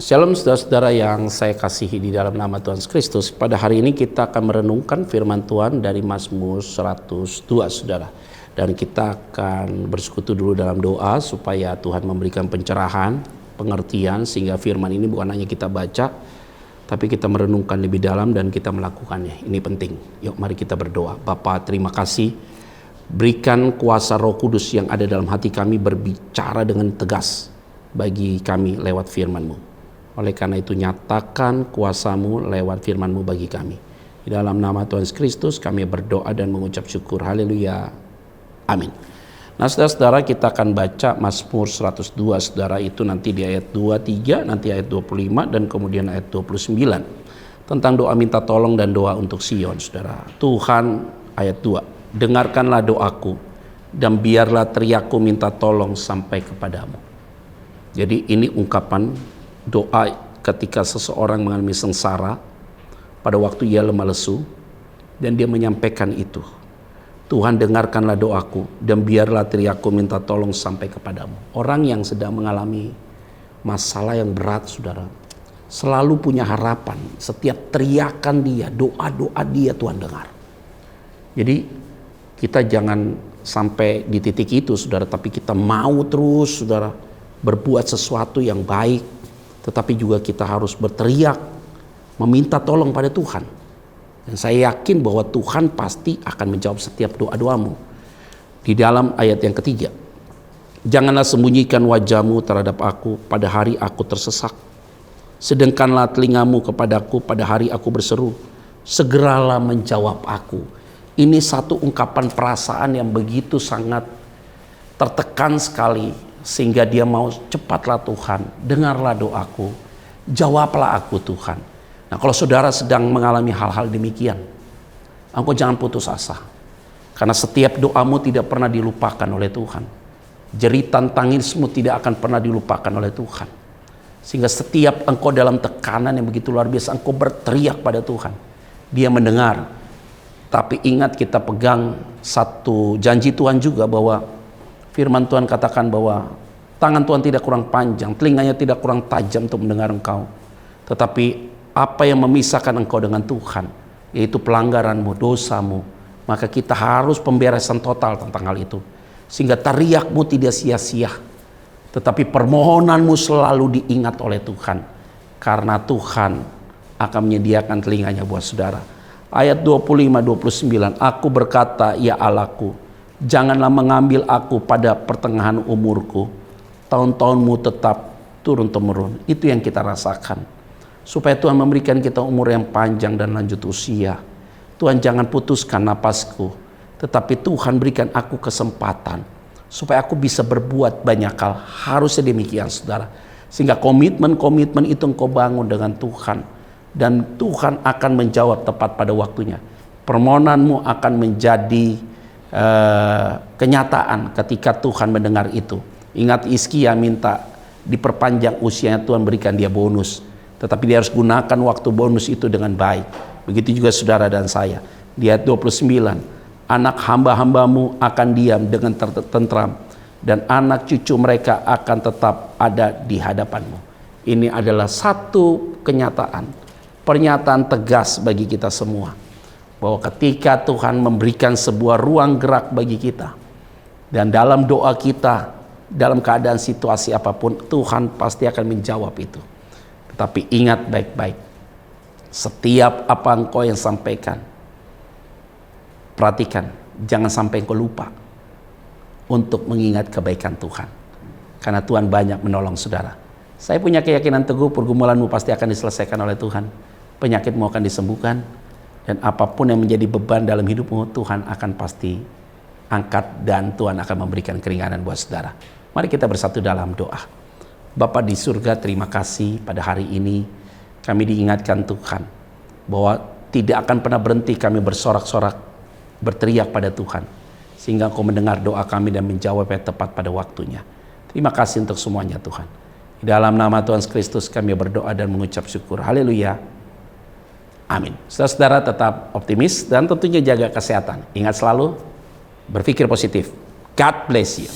Shalom saudara-saudara yang saya kasihi di dalam nama Tuhan Yesus Kristus. Pada hari ini kita akan merenungkan firman Tuhan dari Mazmur 102 saudara. Dan kita akan bersekutu dulu dalam doa supaya Tuhan memberikan pencerahan, pengertian sehingga firman ini bukan hanya kita baca, tapi kita merenungkan lebih dalam dan kita melakukannya. Ini penting. Yuk mari kita berdoa. Bapa, terima kasih. Berikan kuasa Roh Kudus yang ada dalam hati kami berbicara dengan tegas bagi kami lewat firman-Mu. Oleh karena itu nyatakan kuasa-Mu lewat firman-Mu bagi kami. Di dalam nama Tuhan Yesus Kristus kami berdoa dan mengucap syukur. Haleluya. Amin. Nah saudara-saudara, kita akan baca Mazmur 102 saudara, itu nanti di ayat 23, nanti ayat 25 dan kemudian ayat 29. Tentang doa minta tolong dan doa untuk Sion saudara. Tuhan, ayat 2. Dengarkanlah doaku dan biarlah teriakku minta tolong sampai kepadamu. Jadi ini ungkapan doa ketika seseorang mengalami sengsara pada waktu ia lemah lesu dan dia menyampaikan itu. Tuhan, dengarkanlah doaku dan biarlah teriakku minta tolong sampai kepadamu. Orang yang sedang mengalami masalah yang berat saudara selalu punya harapan. Setiap teriakan dia, doa-doa dia Tuhan dengar. Jadi kita jangan sampai di titik itu saudara, tapi kita mau terus saudara berbuat sesuatu yang baik. Tetapi juga kita harus berteriak, meminta tolong pada Tuhan. Dan saya yakin bahwa Tuhan pasti akan menjawab setiap doa-doamu. Di dalam ayat yang ketiga, janganlah sembunyikan wajah-Mu terhadap aku pada hari aku tersesak. Sedengkanlah telingamu kepadaku pada hari aku berseru. Segeralah menjawab aku. Ini satu ungkapan perasaan yang begitu sangat tertekan sekali. Sehingga dia mau, cepatlah Tuhan, dengarlah doaku, jawablah aku Tuhan. Nah kalau saudara sedang mengalami hal-hal demikian, engkau jangan putus asa. Karena setiap doamu tidak pernah dilupakan oleh Tuhan. Jeritan tangismu tidak akan pernah dilupakan oleh Tuhan. Sehingga setiap engkau dalam tekanan yang begitu luar biasa, engkau berteriak pada Tuhan. Dia mendengar. Tapi ingat, kita pegang satu janji Tuhan juga bahwa firman Tuhan katakan bahwa tangan Tuhan tidak kurang panjang, telinganya tidak kurang tajam untuk mendengar engkau. Tetapi apa yang memisahkan engkau dengan Tuhan, yaitu pelanggaranmu, dosamu, maka kita harus pemberesan total tentang hal itu. Sehingga teriakmu tidak sia-sia, tetapi permohonanmu selalu diingat oleh Tuhan. Karena Tuhan akan menyediakan telinganya buat saudara. Ayat 25-29, aku berkata, ya Allahku, janganlah mengambil aku pada pertengahan umurku. Tahun-tahunmu tetap turun-temurun. Itu yang kita rasakan. Supaya Tuhan memberikan kita umur yang panjang dan lanjut usia. Tuhan jangan putuskan napasku. Tetapi Tuhan berikan aku kesempatan. Supaya aku bisa berbuat banyak hal. Harusnya demikian saudara. Sehingga komitmen-komitmen itu engkau bangun dengan Tuhan. Dan Tuhan akan menjawab tepat pada waktunya. Permohonanmu akan menjadi kenyataan ketika Tuhan mendengar itu. Ingat, Hizkia minta diperpanjang usianya, Tuhan berikan dia bonus, tetapi dia harus gunakan waktu bonus itu dengan baik. Begitu juga saudara dan saya. Di ayat 29, anak hamba-hambamu akan diam dengan tentram dan anak cucu mereka akan tetap ada di hadapanmu. Ini adalah satu kenyataan, pernyataan tegas bagi kita semua, bahwa ketika Tuhan memberikan sebuah ruang gerak bagi kita, dan dalam doa kita, dalam keadaan situasi apapun, Tuhan pasti akan menjawab itu. Tetapi ingat baik-baik, setiap apa engkau yang sampaikan, perhatikan, jangan sampai engkau lupa untuk mengingat kebaikan Tuhan. Karena Tuhan banyak menolong saudara. Saya punya keyakinan teguh, pergumulanmu pasti akan diselesaikan oleh Tuhan. Penyakitmu akan disembuhkan. Dan apapun yang menjadi beban dalam hidupmu, Tuhan akan pasti angkat dan Tuhan akan memberikan keringanan buat saudara. Mari kita bersatu dalam doa. Bapa di surga, terima kasih pada hari ini kami diingatkan Tuhan bahwa tidak akan pernah berhenti kami bersorak-sorak, berteriak pada Tuhan. Sehingga Engkau mendengar doa kami dan menjawabnya tepat pada waktunya. Terima kasih untuk semuanya Tuhan. Di dalam nama Tuhan Kristus kami berdoa dan mengucap syukur. Haleluya. Amin. Saudara-saudara tetap optimis dan tentunya jaga kesehatan. Ingat selalu berpikir positif. God bless you.